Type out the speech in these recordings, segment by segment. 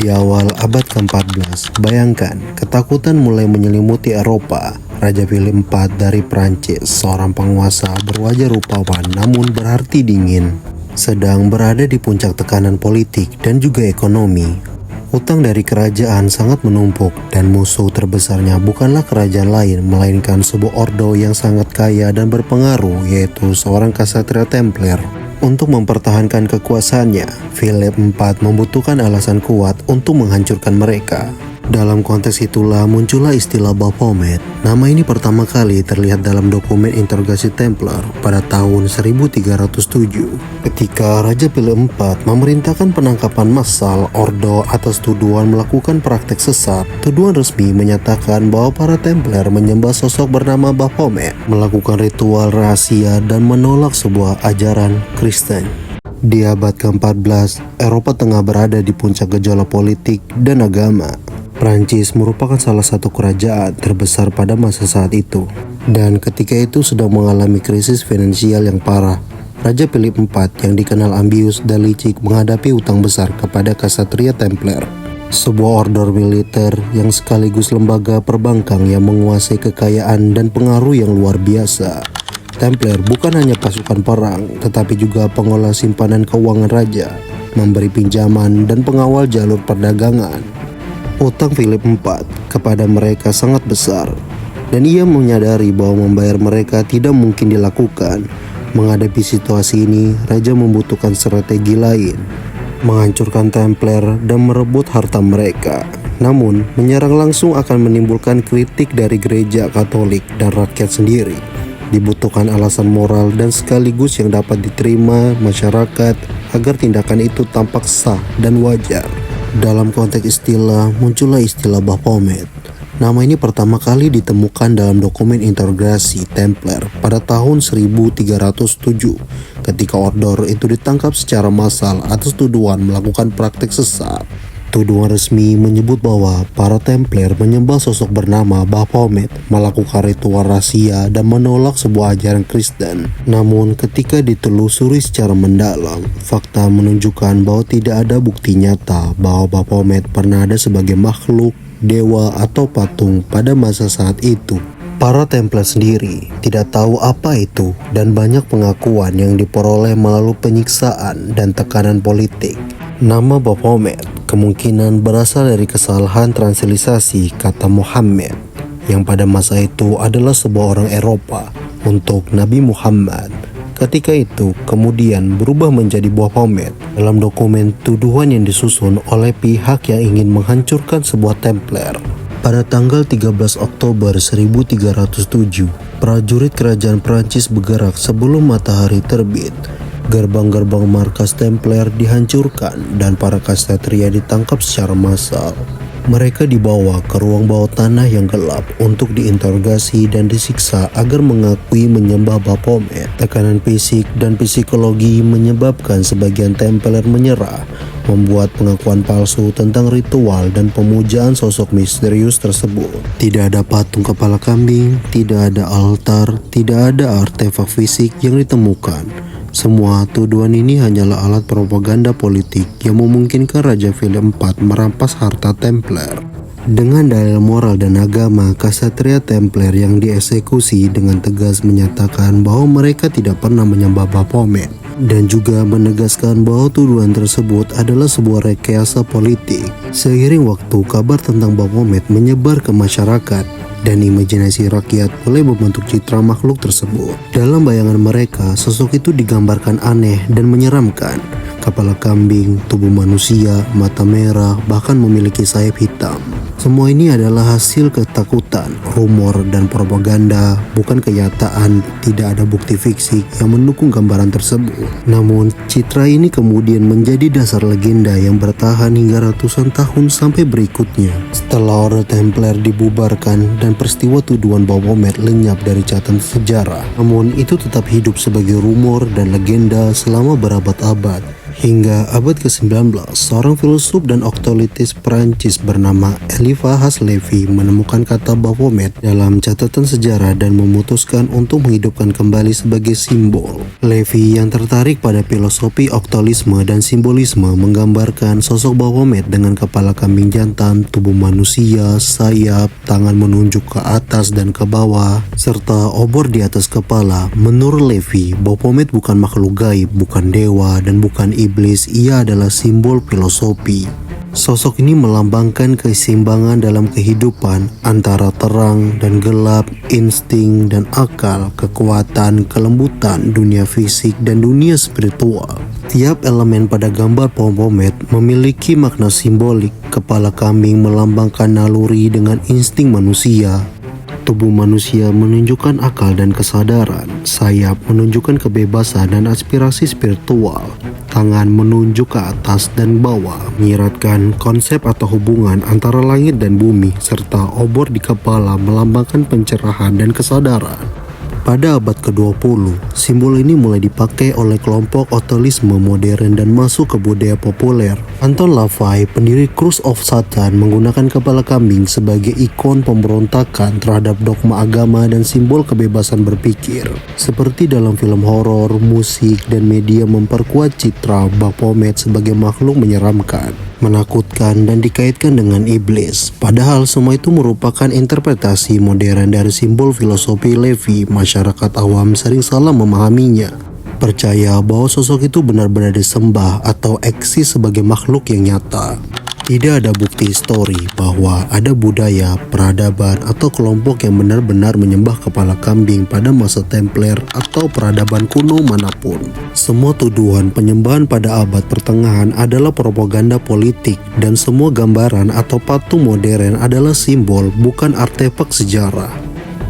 di awal abad ke-14, bayangkan ketakutan mulai menyelimuti Eropa. Raja Philip IV dari Prancis, seorang penguasa berwajah rupawan namun berhati dingin, sedang berada di puncak tekanan politik dan juga ekonomi. Utang dari kerajaan sangat menumpuk dan musuh terbesarnya bukanlah kerajaan lain melainkan sebuah ordo yang sangat kaya dan berpengaruh, yaitu seorang ksatria Templar. Untuk mempertahankan kekuasaannya, Philip IV membutuhkan alasan kuat untuk menghancurkan mereka. Dalam konteks itulah muncullah istilah Baphomet. Nama ini pertama kali terlihat dalam dokumen interogasi Templar pada tahun 1307 ketika Raja Philip IV memerintahkan penangkapan massal ordo atas tuduhan melakukan praktek sesat. Tuduhan resmi menyatakan bahwa para Templar menyembah sosok bernama Baphomet, melakukan ritual rahasia dan menolak sebuah ajaran Kristen. Di abad ke-14, Eropa tengah berada di puncak gejolak politik dan agama. Prancis merupakan salah satu kerajaan terbesar pada masa saat itu, dan ketika itu sedang mengalami krisis finansial yang parah. Raja Philip IV yang dikenal ambius dan licik menghadapi utang besar kepada ksatria Templar, sebuah order militer yang sekaligus lembaga perbankan yang menguasai kekayaan dan pengaruh yang luar biasa. Templar bukan hanya pasukan perang, tetapi juga pengolah simpanan keuangan raja, memberi pinjaman dan pengawal jalur perdagangan. Utang Philip IV kepada mereka sangat besar, dan ia menyadari bahwa membayar mereka tidak mungkin dilakukan. Menghadapi situasi ini, raja membutuhkan strategi lain, menghancurkan Templar dan merebut harta mereka. Namun, menyerang langsung akan menimbulkan kritik dari gereja Katolik dan rakyat sendiri. Dibutuhkan alasan moral dan sekaligus yang dapat diterima masyarakat agar tindakan itu tampak sah dan wajar. Dalam konteks istilah, muncullah istilah Baphomet. Nama ini pertama kali ditemukan dalam dokumen interogasi Templar pada tahun 1307 ketika order itu ditangkap secara massal atas tuduhan melakukan praktek sesat. Tuduhan resmi menyebut bahwa para Templar menyembah sosok bernama Baphomet, melakukan ritual rahasia dan menolak sebuah ajaran Kristen. Namun ketika ditelusuri secara mendalam, fakta menunjukkan bahwa tidak ada bukti nyata bahwa Baphomet pernah ada sebagai makhluk, dewa atau patung pada masa saat itu. Para Templar sendiri tidak tahu apa itu, dan banyak pengakuan yang diperoleh melalui penyiksaan dan tekanan politik. Nama Baphomet kemungkinan berasal dari kesalahan transliterasi kata Muhammad, yang pada masa itu adalah sebuah orang Eropa untuk Nabi Muhammad. Ketika itu kemudian berubah menjadi Baphomet dalam dokumen tuduhan yang disusun oleh pihak yang ingin menghancurkan sebuah Templar. Pada tanggal 13 Oktober 1307, prajurit kerajaan Prancis bergerak sebelum matahari terbit. Gerbang-gerbang markas Templar dihancurkan dan para ksatria ditangkap secara massal. Mereka dibawa ke ruang bawah tanah yang gelap untuk diinterogasi dan disiksa agar mengakui menyembah Baphomet. Tekanan fisik dan psikologi menyebabkan sebagian Templar menyerah, membuat pengakuan palsu tentang ritual dan pemujaan sosok misterius tersebut. Tidak ada patung kepala kambing, tidak ada altar, tidak ada artefak fisik yang ditemukan. Semua tuduhan ini hanyalah alat propaganda politik yang memungkinkan Raja Philip IV merampas harta Templar. Dengan dalil moral dan agama, ksatria Templar yang dieksekusi dengan tegas menyatakan bahwa mereka tidak pernah menyembah Baphomet, dan juga menegaskan bahwa tuduhan tersebut adalah sebuah rekayasa politik. Seiring waktu, kabar tentang Baphomet menyebar ke masyarakat, dan imajinasi rakyat mulai membentuk citra makhluk tersebut. Dalam bayangan mereka, sosok itu digambarkan aneh dan menyeramkan. Kepala kambing, tubuh manusia, mata merah, bahkan memiliki sayap hitam. Semua ini adalah hasil ketakutan, rumor, dan propaganda, bukan kenyataan. Tidak ada bukti fiksi yang mendukung gambaran tersebut. Namun, citra ini kemudian menjadi dasar legenda yang bertahan hingga ratusan tahun sampai berikutnya. Setelah Ordo Templar dibubarkan dan peristiwa tuduhan Baphomet lenyap dari catatan sejarah, namun itu tetap hidup sebagai rumor dan legenda selama berabad-abad. Hingga abad ke-19, seorang filsuf dan oktualitis Prancis bernama Eliphas Levi menemukan kata Baphomet dalam catatan sejarah dan memutuskan untuk menghidupkan kembali sebagai simbol. Levi yang tertarik pada filosofi oktualisme dan simbolisme menggambarkan sosok Baphomet dengan kepala kambing jantan, tubuh manusia, sayap, tangan menunjuk ke atas dan ke bawah, serta obor di atas kepala. Menurut Levi, Baphomet bukan makhluk gaib, bukan dewa, dan bukan iblis, ia adalah simbol filosofi. Sosok ini melambangkan keseimbangan dalam kehidupan antara terang dan gelap, insting dan akal, kekuatan, kelembutan, dunia fisik dan dunia spiritual. Tiap elemen pada gambar Baphomet memiliki makna simbolik. Kepala kambing melambangkan naluri dengan insting manusia. Tubuh manusia menunjukkan akal dan kesadaran. Sayap menunjukkan kebebasan dan aspirasi spiritual. Tangan menunjuk ke atas dan bawah, menyiratkan konsep atau hubungan antara langit dan bumi, serta obor di kepala melambangkan pencerahan dan kesadaran. Pada abad ke-20, simbol ini mulai dipakai oleh kelompok oktualisme modern dan masuk ke budaya populer. Anton LaVey, pendiri Church of Satan, menggunakan kepala kambing sebagai ikon pemberontakan terhadap dogma agama dan simbol kebebasan berpikir. Seperti dalam film horor, musik, dan media memperkuat citra Baphomet sebagai makhluk menyeramkan, menakutkan, dan dikaitkan dengan iblis. Padahal semua itu merupakan interpretasi modern dari simbol filosofi Levi. Masyarakat awam sering salah memahaminya, percaya bahwa sosok itu benar-benar disembah atau eksis sebagai makhluk yang nyata. Tidak ada bukti histori bahwa ada budaya, peradaban, atau kelompok yang benar-benar menyembah kepala kambing pada masa Templar atau peradaban kuno manapun. Semua tuduhan penyembahan pada abad pertengahan adalah propaganda politik, dan semua gambaran atau patung modern adalah simbol, bukan artefak sejarah.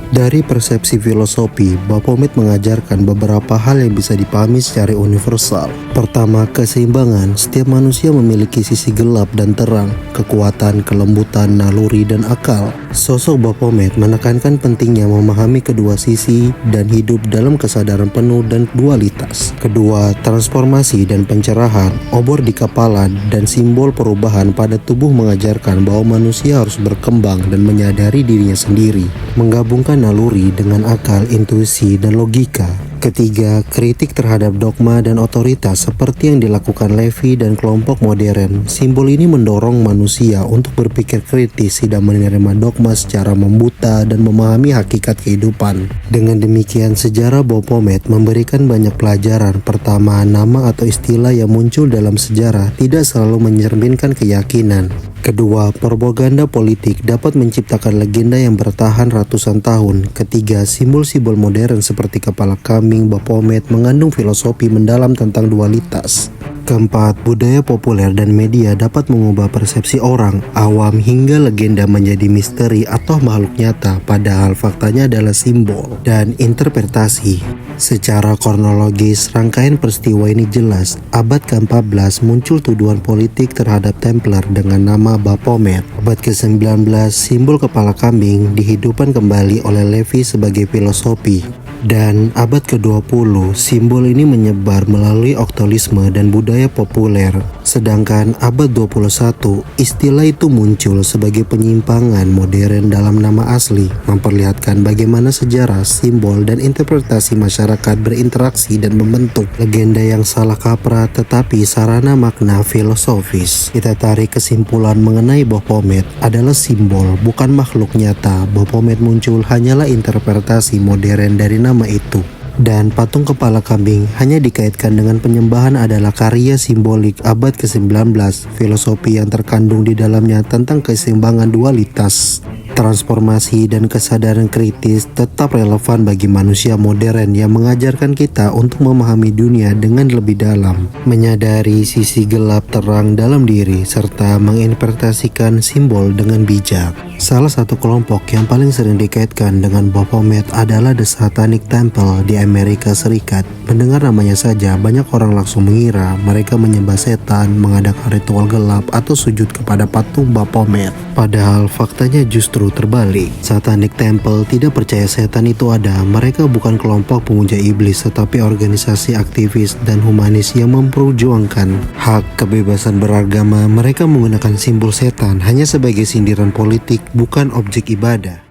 Dari persepsi filosofi, Baphomet mengajarkan beberapa hal yang bisa dipahami secara universal. Pertama, keseimbangan. Setiap manusia memiliki sisi gelap dan terang, kekuatan, kelembutan, naluri, dan akal. Sosok Baphomet menekankan pentingnya memahami kedua sisi dan hidup dalam kesadaran penuh dan dualitas. Kedua, transformasi dan pencerahan. Obor di kepala dan simbol perubahan pada tubuh mengajarkan bahwa manusia harus berkembang dan menyadari dirinya sendiri, menggabungkan naluri dengan akal, intuisi, dan logika. Ketiga, kritik terhadap dogma dan otoritas seperti yang dilakukan Levi dan kelompok modern. Simbol ini mendorong manusia untuk berpikir kritis, tidak menerima dogma secara membuta, dan memahami hakikat kehidupan. Dengan demikian, sejarah Baphomet memberikan banyak pelajaran. Pertama, nama atau istilah yang muncul dalam sejarah tidak selalu mencerminkan keyakinan. Kedua, propaganda politik dapat menciptakan legenda yang bertahan ratusan tahun. Ketiga, simbol-simbol modern seperti kepala kambing Baphomet mengandung filosofi mendalam tentang dualitas. Keempat, budaya populer dan media dapat mengubah persepsi orang awam hingga legenda menjadi misteri atau makhluk nyata, padahal faktanya adalah simbol dan interpretasi. Secara kronologis, rangkaian peristiwa ini jelas. Abad ke-14 muncul tuduhan politik terhadap Templar dengan nama Baphomet. Abad ke-19, simbol kepala kambing dihidupkan kembali oleh Levi sebagai filosofi. Dan abad ke-20, simbol ini menyebar melalui oktualisme dan budaya populer. Sedangkan abad 21, istilah itu muncul sebagai penyimpangan modern dalam nama asli, memperlihatkan bagaimana sejarah, simbol, dan interpretasi masyarakat berinteraksi dan membentuk legenda yang salah kaprah tetapi sarana makna filosofis. Kita tarik kesimpulan mengenai Baphomet adalah simbol, bukan makhluk nyata. Baphomet muncul hanyalah interpretasi modern dari nama itu. Dan patung kepala kambing hanya dikaitkan dengan penyembahan adalah karya simbolik abad ke-19. Filosofi yang terkandung di dalamnya tentang keseimbangan dualitas, transformasi, dan kesadaran kritis tetap relevan bagi manusia modern yang mengajarkan kita untuk memahami dunia dengan lebih dalam, menyadari sisi gelap terang dalam diri, serta menginterpretasikan simbol dengan bijak. Salah satu kelompok yang paling sering dikaitkan dengan Baphomet adalah The Satanic Temple di Amerika Serikat. Mendengar namanya saja, banyak orang langsung mengira mereka menyembah setan, mengadakan ritual gelap, atau sujud kepada patung Baphomet. Padahal faktanya justru baru terbalik. Satanic Temple tidak percaya setan itu ada. Mereka bukan kelompok pemuja iblis, tetapi organisasi aktivis dan humanis yang memperjuangkan hak kebebasan beragama. Mereka menggunakan simbol setan hanya sebagai sindiran politik, bukan objek ibadah.